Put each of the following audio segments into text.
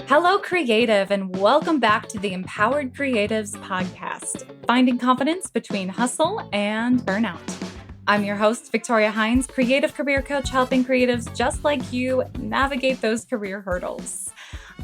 Hello, creative, and welcome back to the Empowered Creatives podcast, finding confidence between hustle and burnout. I'm your host, Victoria Hines, creative career coach, helping creatives just like you navigate those career hurdles.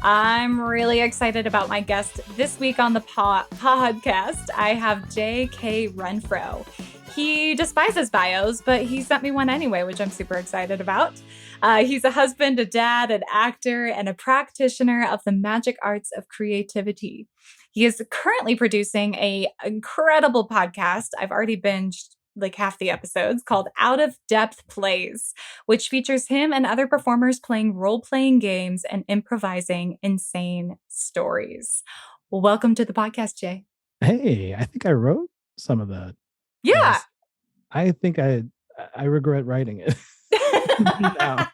I'm really excited about my guest this week on the podcast. I have Jae Renfrow. He despises bios, but he sent me one anyway, which I'm super excited about. He's a husband, a dad, an actor, and a practitioner of the magic arts of creativity. He is currently producing an incredible podcast. I've already binged like half the episodes, called Out of Depth Plays, which features him and other performers playing role-playing games and improvising insane stories. Well, welcome to the podcast, Jae. Hey, I think I wrote some of that. Yeah. I think I regret writing it. Now.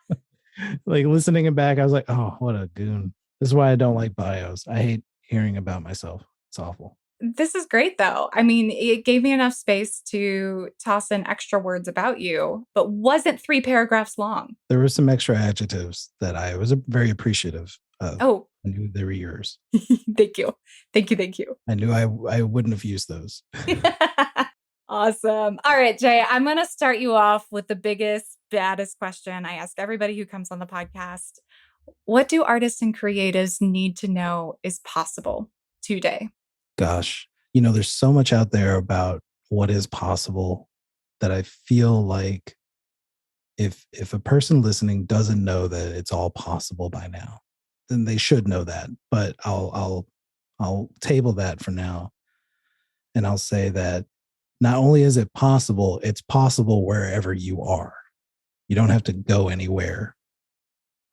Like listening it back, I was like, oh, what a goon. This is why I don't like bios. I hate hearing about myself. It's awful. This is great, though. I mean, it gave me enough space to toss in extra words about you, but wasn't 3 paragraphs long. There were some extra adjectives that I was very appreciative of. Oh. I knew they were yours. Thank you. Thank you. I knew I wouldn't have used those. Awesome. All right, Jae, I'm going to start you off with the biggest, baddest question I ask everybody who comes on the podcast. What do artists and creatives need to know is possible today? Gosh, there's so much out there about what is possible that I feel like if a person listening doesn't know that it's all possible by now, then they should know that. But I'll table that for now. And I'll say that not only is it possible, it's possible wherever you are. You don't have to go anywhere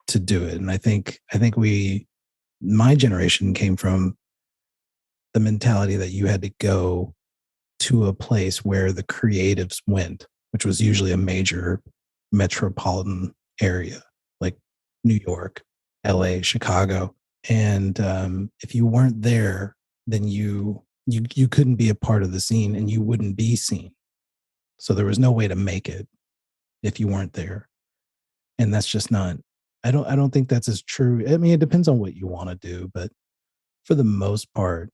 to do it. And I think my generation came from the mentality that you had to go to a place where the creatives went, which was usually a major metropolitan area like New York, LA, Chicago. And if you weren't there, then you couldn't be a part of the scene and you wouldn't be seen. So there was no way to make it if you weren't there. And that's just not, I don't think that's as true. I mean, it depends on what you want to do, but for the most part,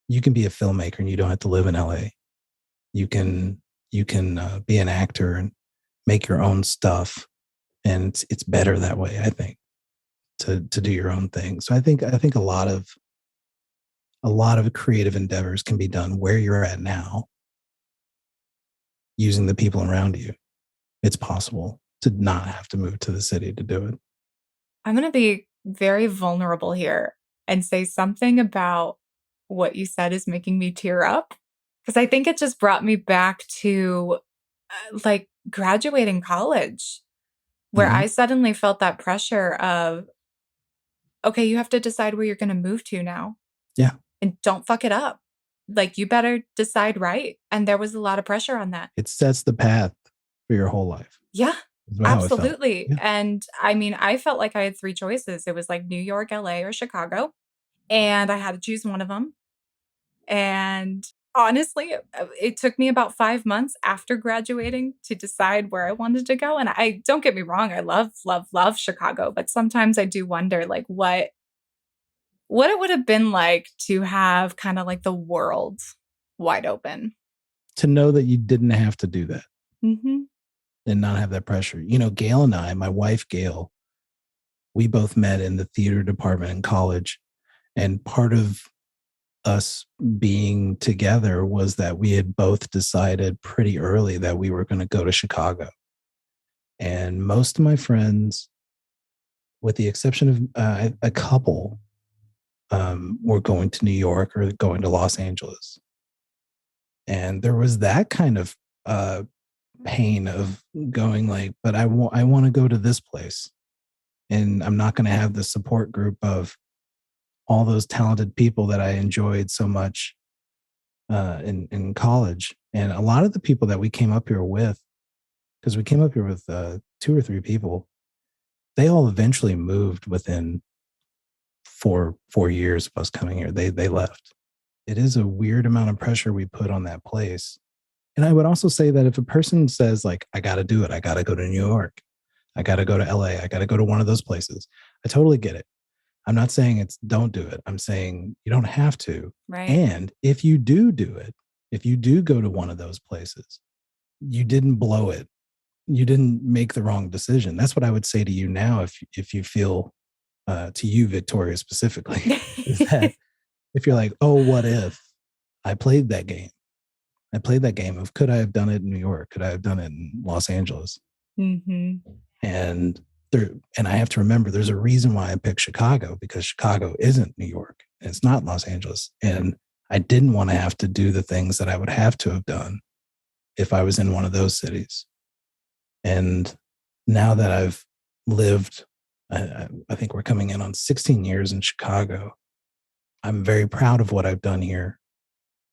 you can be a filmmaker and you don't have to live in LA. You can be an actor and make your own stuff. And it's better that way, I think, to do your own thing. So I think a lot of creative endeavors can be done where you're at now, using the people around you. It's possible to not have to move to the city to do it. I'm going to be very vulnerable here and say something about what you said is making me tear up, because I think it just brought me back to like graduating college, where I suddenly felt that pressure of, okay, you have to decide where you're going to move to now. Yeah. And don't fuck it up. Like, you better decide right. And there was a lot of pressure on that. It sets the path for your whole life. Yeah, absolutely. Yeah. And I mean, I felt like I had 3 choices. It was like New York, LA, or Chicago. And I had to choose one of them. And honestly, it took me about 5 months after graduating to decide where I wanted to go. And I don't get me wrong, I love Chicago. But sometimes I do wonder, like, what it would have been like to have kind of like the world wide open. To know that you didn't have to do that. Mm-hmm. And not have that pressure. Gail and I, my wife, Gail, we both met in the theater department in college. And part of us being together was that we had both decided pretty early that we were going to go to Chicago. And most of my friends, with the exception of a couple, were going to New York or going to Los Angeles. And there was that kind of pain of going like, but I want to go to this place. And I'm not going to have the support group of all those talented people that I enjoyed so much in college. And a lot of the people that we came up here with, because we came up here with 2 or 3 people, they all eventually moved within four years of us coming here. They left. It is a weird amount of pressure we put on that place And I would also say that if a person says like, I got to do it, I got to go to New York, I got to go to LA, I got to go to one of those places, I totally get it. I'm not saying it's don't do it. I'm saying you don't have to. Right. And if you do it, if you do go to one of those places, you didn't blow it. You didn't make the wrong decision. That's what I would say to you now. If you feel to you, Victoria, specifically, is that if you're like, oh, what if I played that game? I played that game of could I have done it in New York? Could I have done it in Los Angeles? Mm-hmm. And and I have to remember there's a reason why I picked Chicago, because Chicago isn't New York. And it's not Los Angeles. And I didn't want to have to do the things that I would have to have done if I was in one of those cities. And now that I've lived, I think we're coming in on 16 years in Chicago, I'm very proud of what I've done here.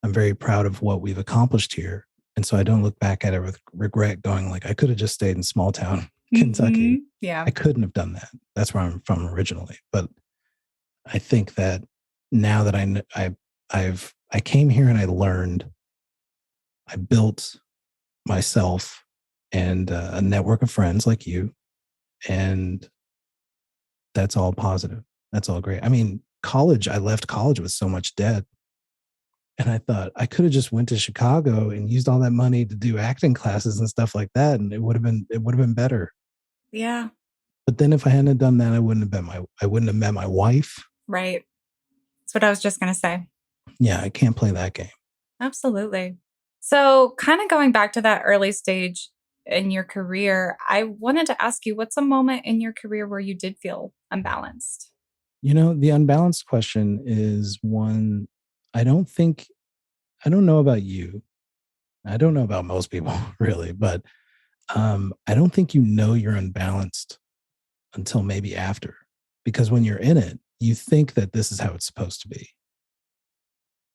I'm very proud of what we've accomplished here. And so I don't look back at it with regret going like, I could have just stayed in small town Kentucky. Mm-hmm. Yeah. I couldn't have done that. That's where I'm from originally. But I think that now that I came here and I learned, I built myself and a network of friends like you. And that's all positive. That's all great. I mean, college, I left college with so much debt. And I thought I could have just went to Chicago and used all that money to do acting classes and stuff like that. And it would have been better. Yeah. But then if I hadn't done that, I wouldn't have met my wife. Right. That's what I was just going to say. Yeah, I can't play that game. Absolutely. So, kind of going back to that early stage in your career, I wanted to ask you, what's a moment in your career where you did feel unbalanced? The unbalanced question is one I don't think, I don't know about you. I don't know about most people really, but I don't think you're unbalanced until maybe after. Because when you're in it, you think that this is how it's supposed to be.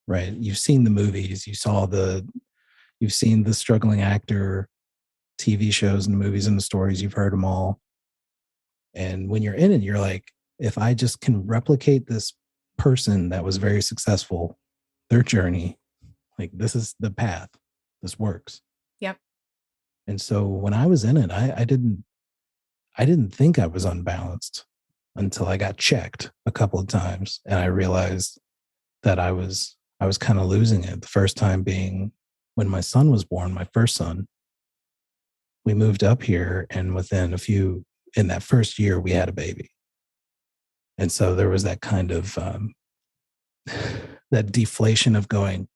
Right? You've seen the movies, you've seen the struggling actor TV shows and the movies and the stories, you've heard them all. And when you're in it, you're like, if I just can replicate this person that was very successful, their journey, like this is the path, this works. Yep. And so when I was in it, I didn't think I was unbalanced until I got checked a couple of times. And I realized that I was kind of losing it. The first time being when my son was born, my first son. We moved up here, and in that first year, we had a baby. And so there was that kind of that deflation of going,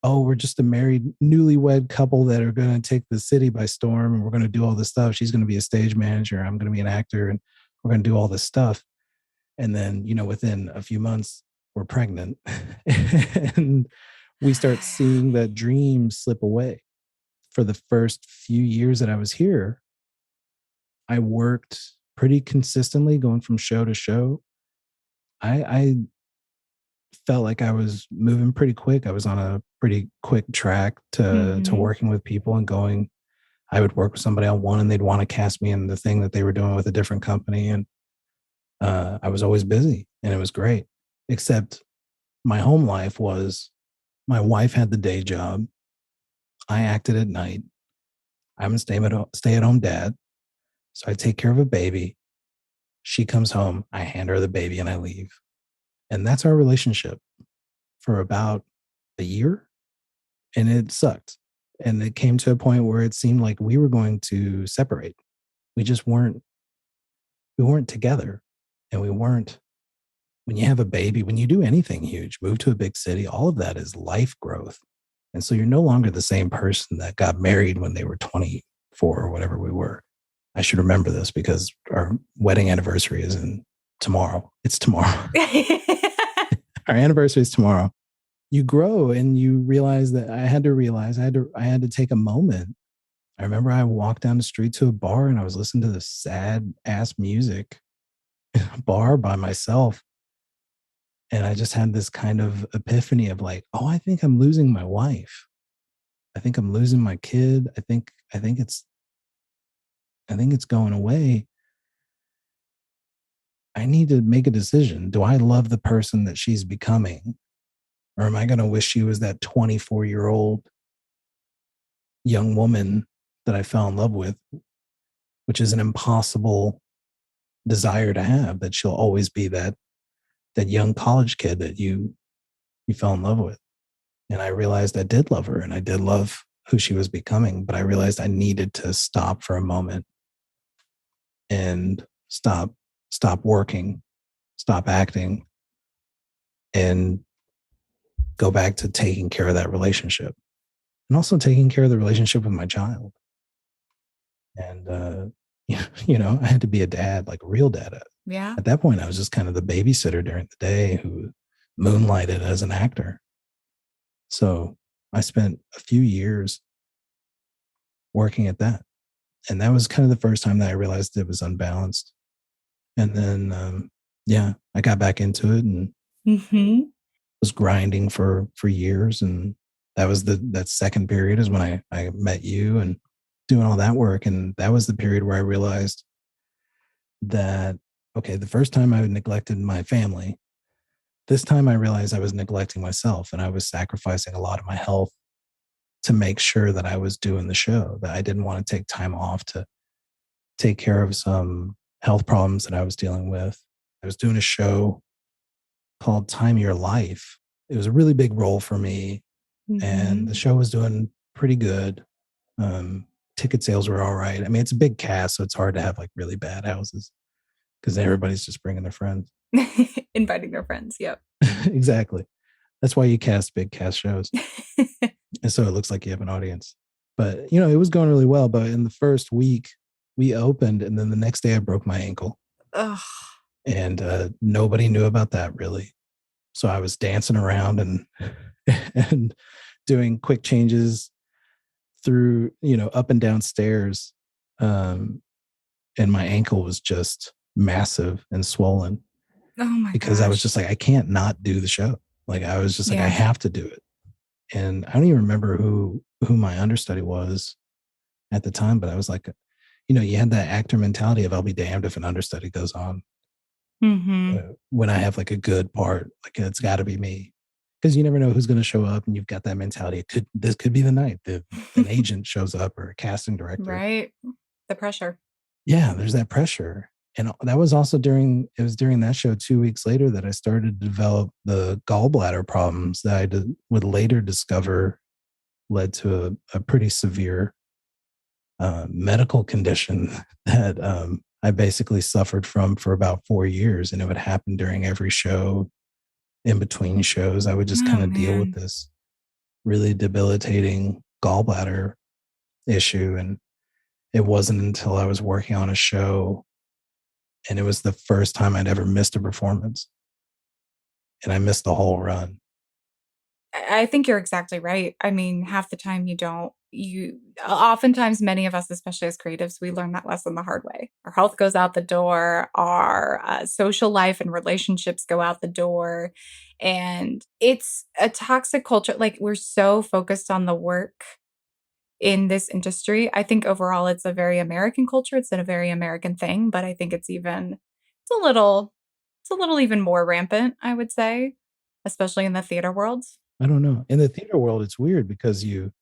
oh, we're just a married newlywed couple that are going to take the city by storm, and we're going to do all this stuff. She's going to be a stage manager. I'm going to be an actor, and we're going to do all this stuff. And then, within a few months, we're pregnant and we start seeing that dream slip away. For the first few years that I was here, I worked pretty consistently going from show to show. I felt like I was moving pretty quick. I was on a pretty quick track to working with people and going. I would work with somebody on one and they'd want to cast me in the thing that they were doing with a different company. And I was always busy and it was great. Except my home life was my wife had the day job. I acted at night. I'm a stay-at-home dad. So I take care of a baby. She comes home. I hand her the baby and I leave. And that's our relationship for about a year. And it sucked. And it came to a point where it seemed like we were going to separate. We just weren't together. And when you have a baby, when you do anything huge, move to a big city, all of that is life growth. And so you're no longer the same person that got married when they were 24 or whatever we were. I should remember this because our wedding anniversary is tomorrow. It's tomorrow. Our anniversary is tomorrow. You grow and you realize that I had to take a moment. I remember I walked down the street to a bar and I was listening to this sad ass music in a bar by myself. And I just had this kind of epiphany of like, oh, I think I'm losing my wife. I think I'm losing my kid. I think it's going away. I need to make a decision. Do I love the person that she's becoming? Or am I going to wish she was that 24-year-old young woman that I fell in love with, which is an impossible desire to have, that she'll always be that young college kid that you fell in love with. And I realized I did love her and I did love who she was becoming, but I realized I needed to stop for a moment and stop working, stop acting, and go back to taking care of that relationship and also taking care of the relationship with my child. And I had to be a dad, like a real dad. Yeah. At that point, I was just kind of the babysitter during the day who moonlighted as an actor. So I spent a few years working at that. And that was kind of the first time that I realized it was unbalanced. And then, I got back into it and Mm-hmm. was grinding for years. And that was that second period is when I met you and doing all that work. And that was the period where I realized that, okay, the first time I neglected my family, this time I realized I was neglecting myself and I was sacrificing a lot of my health to make sure that I was doing the show, that I didn't want to take time off to take care of some health problems that I was dealing with. I was doing a show called Time of Your Life. It was a really big role for me, and the Mm-hmm. show was doing pretty good. Ticket sales were all right. I mean, it's a big cast, so it's hard to have like really bad houses because everybody's just bringing their friends. Inviting their friends. Yep. Exactly. That's why you cast big cast shows. And so it looks like you have an audience. But, it was going really well. But in the first week, we opened, and then the next day I broke my ankle. Ugh. And nobody knew about that really. So I was dancing around and and doing quick changes through, up and down stairs. And my ankle was just massive and swollen Oh my because I was gosh. just like, I can't not do the show. Like I was just like, I Yeah. have to do it. And I don't even remember who my understudy was at the time, but I was like, you had that actor mentality of I'll be damned if an understudy goes on Mm-hmm. when I have like a good part, like it's got to be me, because you never know who's going to show up, and you've got that mentality. This could be the night that an agent shows up or a casting director. Right. The pressure. Yeah, there's that pressure, and that was also during that show 2 weeks later that I started to develop the gallbladder problems that would later discover led to a pretty severe medical condition that I basically suffered from for about 4 years. And it would happen during every show, in between shows. I would just Oh kind of deal with man. this really debilitating gallbladder issue. And it wasn't until I was working on a show, and it was the first time I'd ever missed a performance. And I missed the whole run. I think you're exactly right. I mean, half the time you don't. Oftentimes, many of us, especially as creatives, we learn that lesson the hard way. Our health goes out the door, our social life and relationships go out the door. And it's a toxic culture. Like, we're so focused on the work in this industry. I think overall it's a very American culture. It's a very American thing, but I think it's a little, it's a little even more rampant, I would say, especially in the theater world. I don't know. In the theater world, it's weird because you're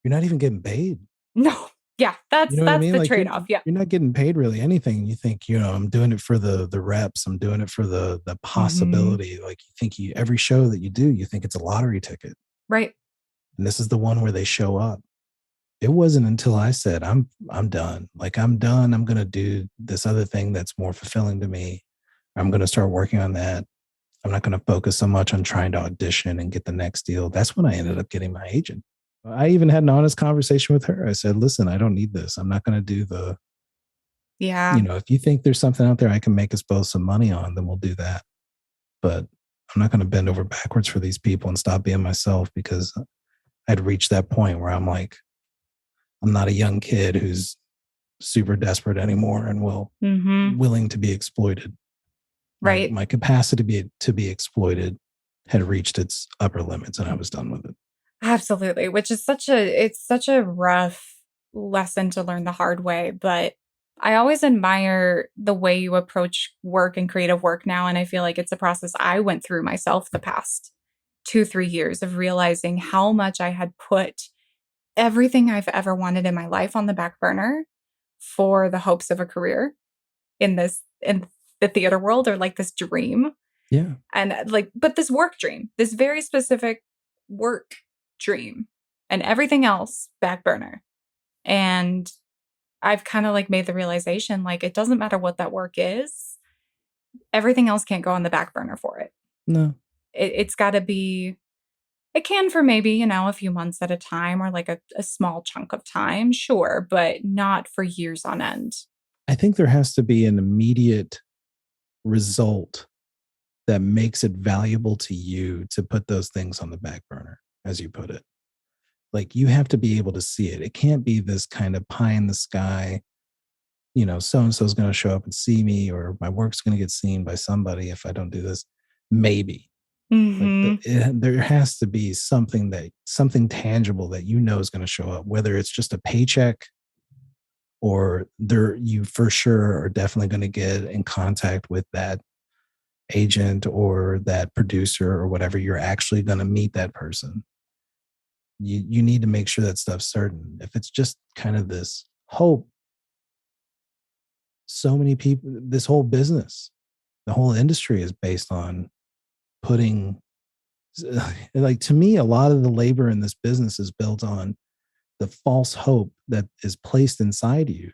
not even getting paid. No. Yeah, You know what I that's mean? the Like trade-off. Yeah. you're not getting paid really anything. You think, I'm doing it for the reps. I'm doing it for the Mhm. possibility. Like you think every show that you do, you think it's a lottery ticket. Right. And this is the one where they show up. It wasn't until I said, I'm done. Like I'm done. I'm gonna do this other thing that's more fulfilling to me. I'm gonna start working on that. I'm not gonna focus so much on trying to audition and get the next deal. That's when I ended up getting my agent. I even had an honest conversation with her. I said, listen, I don't need this. I'm not going to do Yeah. if you think there's something out there I can make us both some money on, then we'll do that. But I'm not going to bend over backwards for these people and stop being myself, because I'd reached that point where I'm like, I'm not a young kid who's super desperate anymore and Mhm. willing to be exploited. My Right. my capacity to be exploited had reached its upper limits, and I was done with it. Absolutely, which is such a rough lesson to learn the hard way, but I always admire the way you approach work and creative work now, and I feel like it's a process I went through myself the past 2, 3 years of realizing how much I had put everything I've ever wanted in my life on the back burner for the hopes of a career in the theater world, or like this dream. Yeah. And but this work dream, this very specific work dream, and everything else back burner. And I've kind of like made the realization, like, it doesn't matter what that work is. Everything else can't go on the back burner for it. No. It's got to be, it can for maybe, a few months at a time, or like a small chunk of time, sure, but not for years on end. I think there has to be an immediate result that makes it valuable to you to put those things on the back burner, as you put it. Like, you have to be able to see it. It can't be this kind of pie in the sky, so-and-so is going to show up and see me, or my work's going to get seen by somebody if I don't do this. Maybe. Mm-hmm. There has to be something tangible that is going to show up, whether it's just a paycheck, or you for sure are definitely going to get in contact with that agent or that producer or whatever. You're actually going to meet that person. You need to make sure that stuff's certain. If it's just kind of this hope, so many people, this whole business, the whole industry is based on putting, like, to me, a lot of the labor in this business is built on the false hope that is placed inside you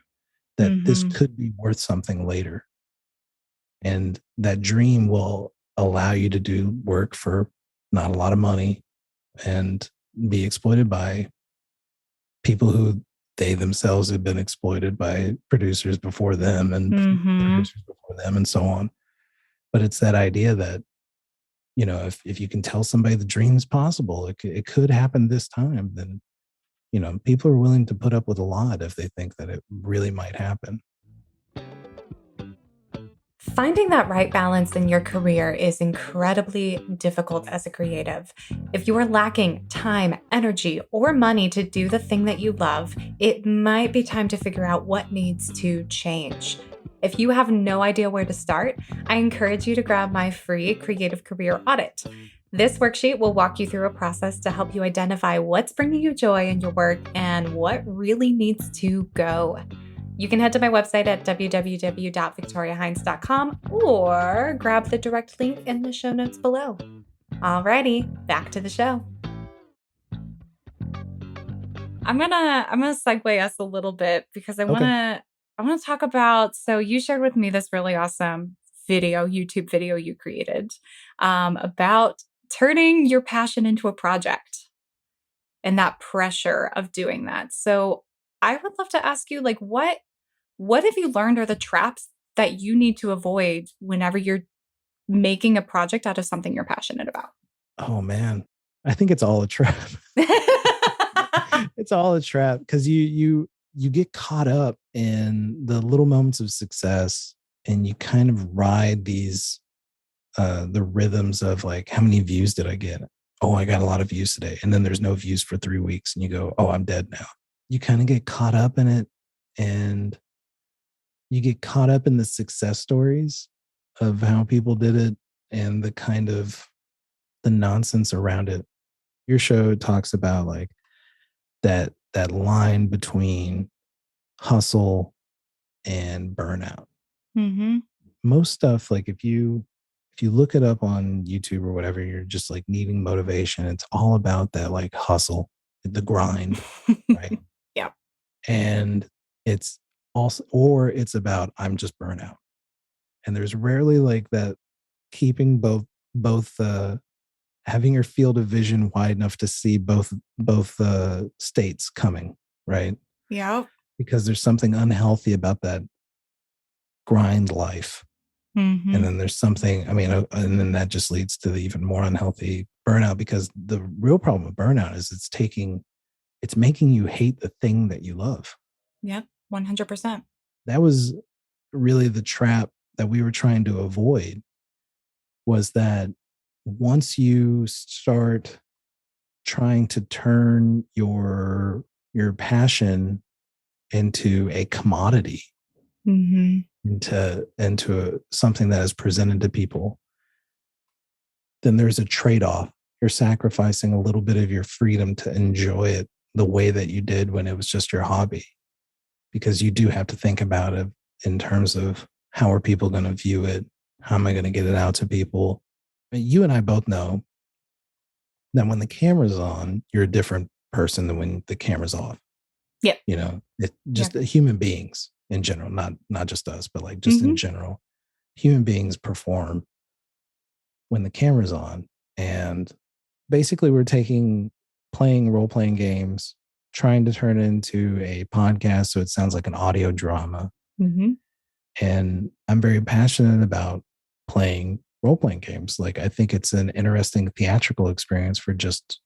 that this could be worth something later. And that dream will allow you to do work for not a lot of money and be exploited by people who they themselves have been exploited by producers before them and producers before them and so on. But it's that idea that, if you can tell somebody the dream's possible, it could happen this time, then, people are willing to put up with a lot if they think that it really might happen. Finding that right balance in your career is incredibly difficult as a creative. If you are lacking time, energy, or money to do the thing that you love, it might be time to figure out what needs to change. If you have no idea where to start, I encourage you to grab my free Creative Career Audit. This worksheet will walk you through a process to help you identify what's bringing you joy in your work and what really needs to go. You can head to my website at www.victoriahines.com or grab the direct link in the show notes below. Alrighty, back to the show. I'm gonna segue us a little bit because I wanna talk about, so you shared with me this really awesome YouTube video you created about turning your passion into a project and that pressure of doing that. So I would love to ask you, like, what have you learned are the traps that you need to avoid whenever you're making a project out of something you're passionate about? Oh man, I think it's all a trap. It's all a trap because you get caught up in the little moments of success, and you kind of ride these the rhythms of, like, how many views did I get? Oh, I got a lot of views today. And then there's no views for 3 weeks and you go, oh, I'm dead now. You kind of get caught up in it, and you get caught up in the success stories of how people did it and the kind of the nonsense around it. Your show talks about, like, that line between hustle and burnout. Most stuff, like, if you look it up on YouTube or whatever, you're just like needing motivation. It's all about that, like, hustle, the grind, right? Yeah. And it's also, or it's about, I'm just burnout. And there's rarely, like, that keeping both having your field of vision wide enough to see both states coming, right? Yeah. Because there's something unhealthy about that grind life. And then there's something, and then that just leads to the even more unhealthy burnout, because the real problem with burnout is it's making you hate the thing that you love. Yep. 100%. That was really the trap that we were trying to avoid, was that once you start trying to turn your passion into a commodity, into something that is presented to people, then there's a trade-off. You're sacrificing a little bit of your freedom to enjoy it the way that you did when it was just your hobby, because you do have to think about it in terms of how are people going to view it? How am I going to get it out to people? You and I both know that when the camera's on, you're a different person than when the camera's off. Yeah. It just human beings in general, not just us, but like just Mm-hmm. in general, human beings perform when the camera's on. And basically we're playing role-playing games, trying to turn it into a podcast so it sounds like an audio drama. Mm-hmm. And I'm very passionate about playing role-playing games. Like, I think it's an interesting theatrical experience for just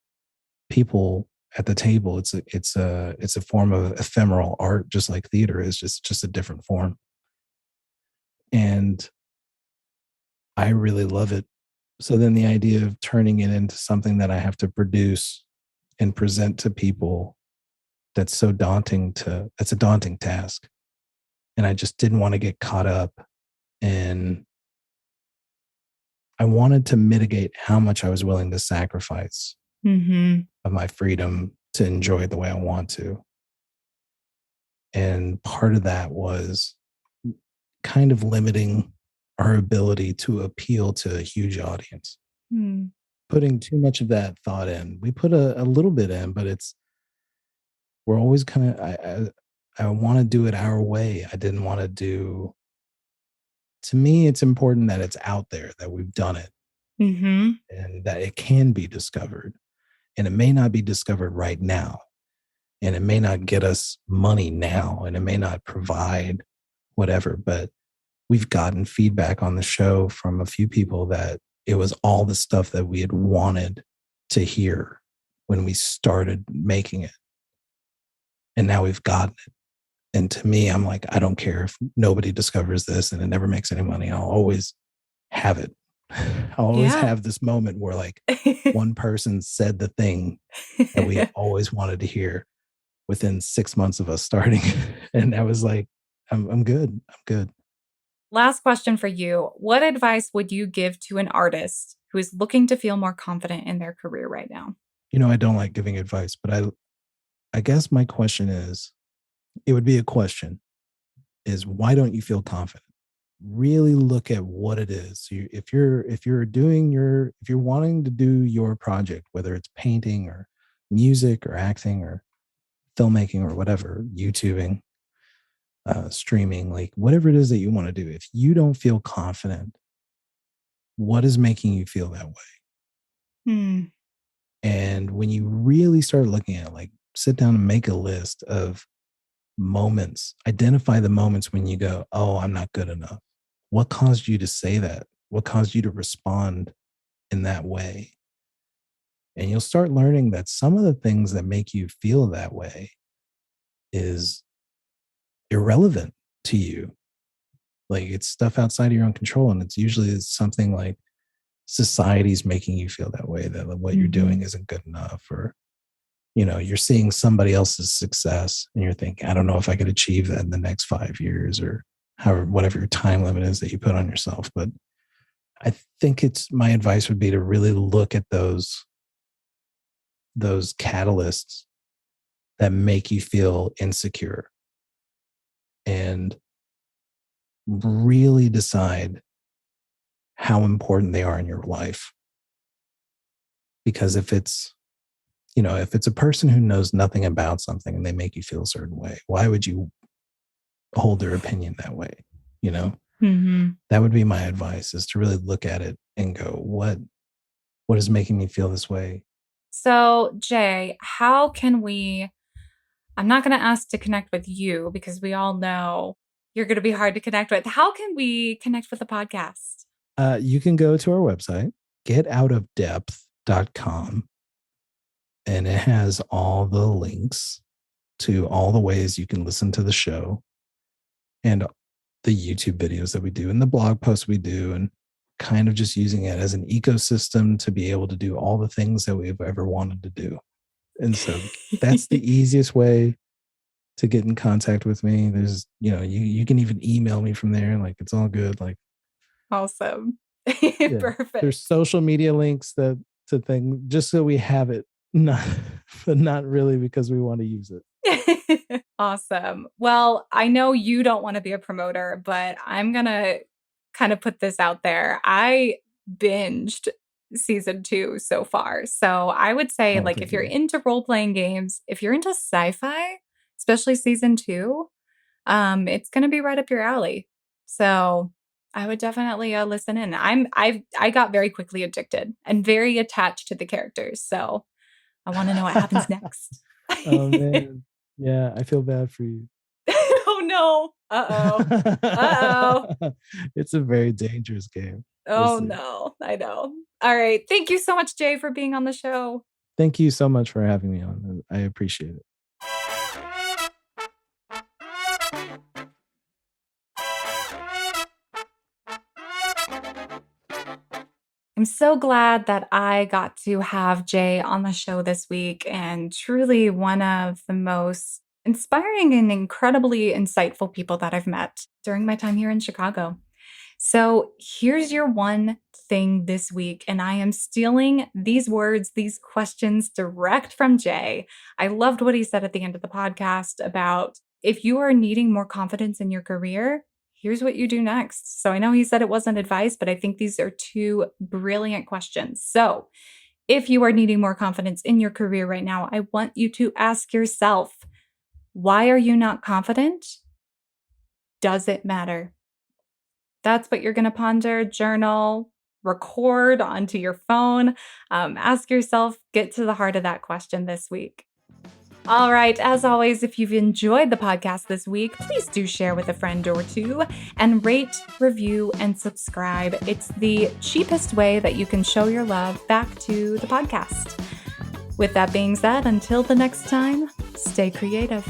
people at the table. It's a form of ephemeral art, just like theater is, just a different form. And I really love it. So then the idea of turning it into something that I have to produce and present to people, that's a daunting task. And I just didn't want to get caught up in, I wanted to mitigate how much I was willing to sacrifice of my freedom to enjoy it the way I want to. And part of that was kind of limiting our ability to appeal to a huge audience. Putting too much of that thought in. We put a little bit in, but we're always kind of, I want to do it our way. I didn't want to to me, it's important that it's out there, that we've done it, and that it can be discovered. And it may not be discovered right now, and it may not get us money now, and it may not provide whatever, but we've gotten feedback on the show from a few people that it was all the stuff that we had wanted to hear when we started making it. And now we've gotten it. And to me, I'm like, I don't care if nobody discovers this and it never makes any money. I'll always have it. I'll always have this moment where like one person said the thing that we always wanted to hear within 6 months of us starting. And I was like, I'm good. I'm good. Last question for you. What advice would you give to an artist who is looking to feel more confident in their career right now? I don't like giving advice, but I guess my question is, it would be a question, is why don't you feel confident? Really look at what it is. If you're wanting to do your project, whether it's painting or music or acting or filmmaking or whatever, YouTubing, streaming, like whatever it is that you want to do, if you don't feel confident, what is making you feel that way? And when you really start looking at it, like sit down and make a list of moments, identify the moments when you go, oh, I'm not good enough. What caused you to say that? What caused you to respond in that way? And you'll start learning that some of the things that make you feel that way is irrelevant to you. Like it's stuff outside of your own control. And it's usually something like society's making you feel that way, that what you're doing isn't good enough, or you're seeing somebody else's success and you're thinking, I don't know if I could achieve that in the next 5 years, or however, whatever your time limit is that you put on yourself. But I think my advice would be to really look at those catalysts that make you feel insecure and really decide how important they are in your life. Because if it's a person who knows nothing about something and they make you feel a certain way, why would you hold their opinion that way? That would be my advice, is to really look at it and go, what is making me feel this way? So, Jae, how can I'm not going to ask to connect with you because we all know you're going to be hard to connect with. How can we connect with the podcast? You can go to our website, getoutofdepth.com. And it has all the links to all the ways you can listen to the show and the YouTube videos that we do and the blog posts we do, and kind of just using it as an ecosystem to be able to do all the things that we've ever wanted to do. And so that's the easiest way to get in contact with me. There's, you can even email me from there. Like it's all good. Like awesome. Yeah. Perfect. There's social media links to things just so we have it. but not really because we want to use it. Awesome. Well, I know you don't want to be a promoter, but I'm going to kind of put this out there. I binged season 2 so far. So I would say, like, Okay, if you're good. into role playing games, if you're into sci fi, especially season 2, it's going to be right up your alley. So I would definitely listen in. I got very quickly addicted and very attached to the characters. So I want to know what happens next. Oh man. Yeah, I feel bad for you. Oh no. Uh-oh. Uh-oh. It's a very dangerous game. We'll Oh see. no. I know. All right. Thank you so much, Jay, for being on the show. Thank you so much for having me on. I appreciate it. I'm so glad that I got to have Jay on the show this week, and truly one of the most inspiring and incredibly insightful people that I've met during my time here in Chicago. So here's your one thing this week, and I am stealing these words, these questions direct from Jay. I loved what he said at the end of the podcast about if you are needing more confidence in your career, here's what you do next. So I know he said it wasn't advice, but I think these are two brilliant questions. So if you are needing more confidence in your career right now, I want you to ask yourself, why are you not confident? Does it matter? That's what you're going to ponder, journal, record onto your phone. Ask yourself, get to the heart of that question this week. All right, as always, if you've enjoyed the podcast this week, please do share with a friend or two and rate, review, and subscribe. It's the cheapest way that you can show your love back to the podcast. With that being said, until the next time, stay creative.